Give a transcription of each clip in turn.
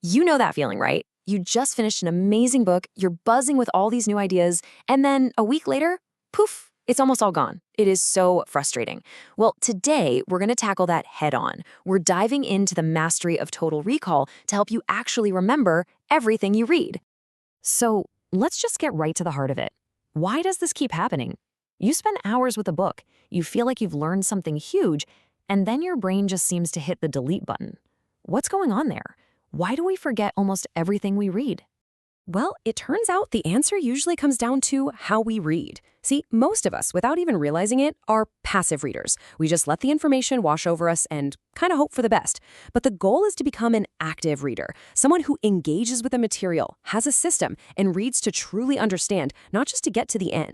You know that feeling, right? You just finished an amazing book, you're buzzing with all these new ideas, and then a week later, poof, it's almost all gone. It is so frustrating. Well, today we're going to tackle that head on. We're diving into the mastery of total recall to help you actually remember everything you read. So let's just get right to the heart of it. Why does this keep happening? You spend hours with a book, you feel like you've learned something huge, and then your brain just seems to hit the delete button. What's going on there? Why do we forget almost everything we read? Well, it turns out the answer usually comes down to how we read. See, most of us, without even realizing it, are passive readers. We just let the information wash over us and kind of hope for the best. But the goal is to become an active reader, someone who engages with the material, has a system, and reads to truly understand, not just to get to the end.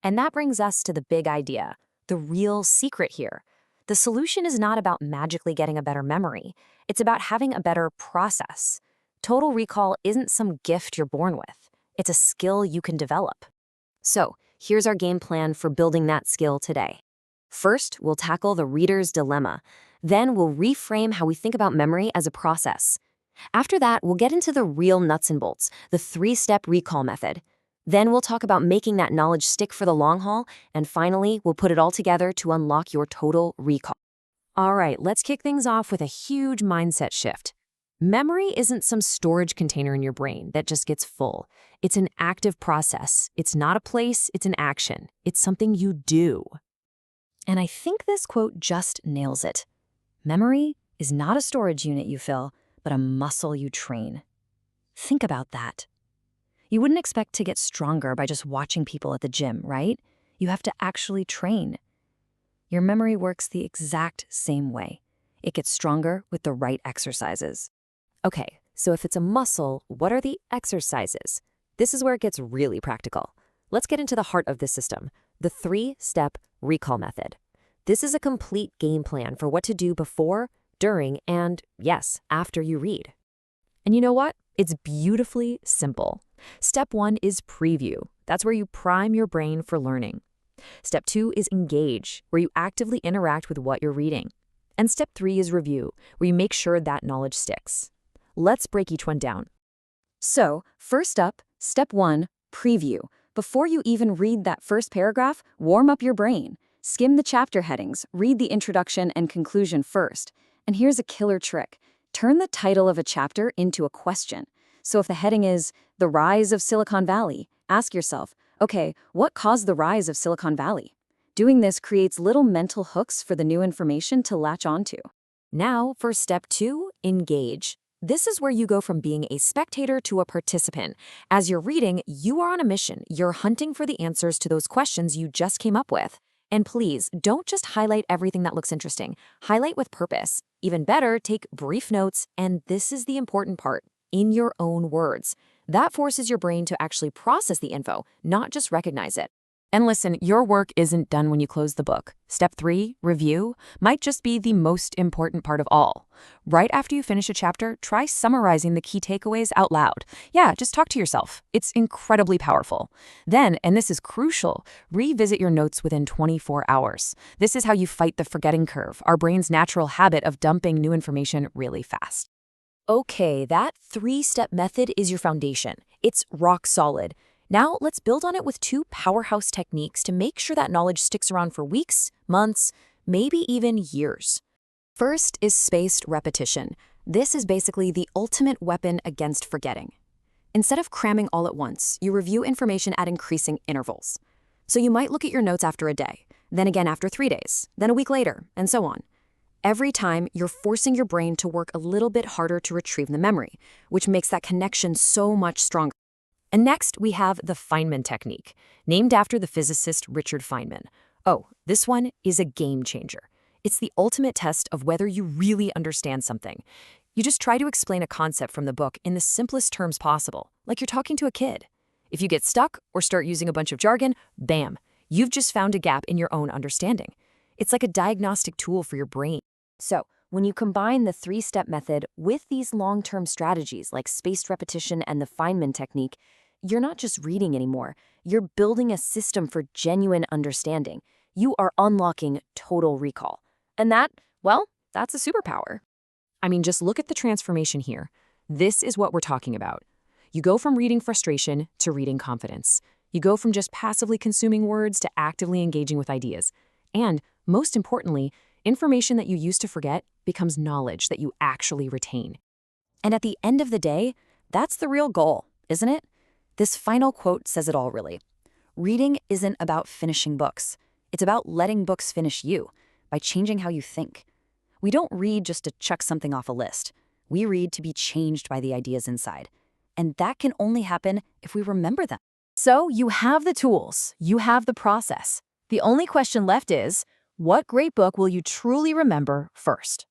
And that brings us to the big idea, the real secret here. The solution is not about magically getting a better memory. It's about having a better process. Total recall isn't some gift you're born with. It's a skill you can develop. So, here's our game plan for building that skill today. First, we'll tackle the reader's dilemma. Then we'll reframe how we think about memory as a process. After that, we'll get into the real nuts and bolts, the 3-step recall method. Then we'll talk about making that knowledge stick for the long haul, and finally, we'll put it all together to unlock your total recall. All right, let's kick things off with a huge mindset shift. Memory isn't some storage container in your brain that just gets full. It's an active process. It's not a place, it's an action. It's something you do. And I think this quote just nails it. Memory is not a storage unit you fill, but a muscle you train. Think about that. You wouldn't expect to get stronger by just watching people at the gym, right? You have to actually train. Your memory works the exact same way. It gets stronger with the right exercises. Okay, so if it's a muscle, what are the exercises? This is where it gets really practical. Let's get into the heart of this system, the 3-step recall method. This is a complete game plan for what to do before, during, and, yes, after you read. And you know what? It's beautifully simple. Step 1 is preview. That's where you prime your brain for learning. Step 2 is engage, where you actively interact with what you're reading. And step 3 is review, where you make sure that knowledge sticks. Let's break each one down. So, first up, step 1, preview. Before you even read that first paragraph, warm up your brain. Skim the chapter headings, read the introduction and conclusion first. And here's a killer trick. Turn the title of a chapter into a question. So if the heading is The Rise of Silicon Valley, ask yourself, okay, what caused the rise of Silicon Valley? Doing this creates little mental hooks for the new information to latch onto. Now, for step 2, engage. This is where you go from being a spectator to a participant. As you're reading, you are on a mission. You're hunting for the answers to those questions you just came up with. And please, don't just highlight everything that looks interesting. Highlight with purpose. Even better, take brief notes, and this is the important part, in your own words. That forces your brain to actually process the info, not just recognize it. And listen, your work isn't done when you close the book. Step 3, review, might just be the most important part of all. Right after you finish a chapter, try summarizing the key takeaways out loud. Yeah, just talk to yourself. It's incredibly powerful. Then, and this is crucial, revisit your notes within 24 hours. This is how you fight the forgetting curve, our brain's natural habit of dumping new information really fast. Okay, that 3-step method is your foundation. It's rock solid. Now, let's build on it with 2 powerhouse techniques to make sure that knowledge sticks around for weeks, months, maybe even years. First is spaced repetition. This is basically the ultimate weapon against forgetting. Instead of cramming all at once, you review information at increasing intervals. So you might look at your notes after a day, then again after 3 days, then a week later, and so on. Every time, you're forcing your brain to work a little bit harder to retrieve the memory, which makes that connection so much stronger. And next, we have the Feynman technique, named after the physicist Richard Feynman. Oh, this one is a game changer. It's the ultimate test of whether you really understand something. You just try to explain a concept from the book in the simplest terms possible, like you're talking to a kid. If you get stuck or start using a bunch of jargon, bam, you've just found a gap in your own understanding. It's like a diagnostic tool for your brain. So, when you combine the 3-step method with these long-term strategies like spaced repetition and the Feynman technique, you're not just reading anymore. You're building a system for genuine understanding. You are unlocking total recall. And that, well, that's a superpower. I mean, just look at the transformation here. This is what we're talking about. You go from reading frustration to reading confidence. You go from just passively consuming words to actively engaging with ideas. And, most importantly, information that you used to forget becomes knowledge that you actually retain. And at the end of the day, that's the real goal, isn't it? This final quote says it all, really. Reading isn't about finishing books. It's about letting books finish you by changing how you think. We don't read just to check something off a list. We read to be changed by the ideas inside. And that can only happen if we remember them. So you have the tools, you have the process. The only question left is, what great book will you truly remember first?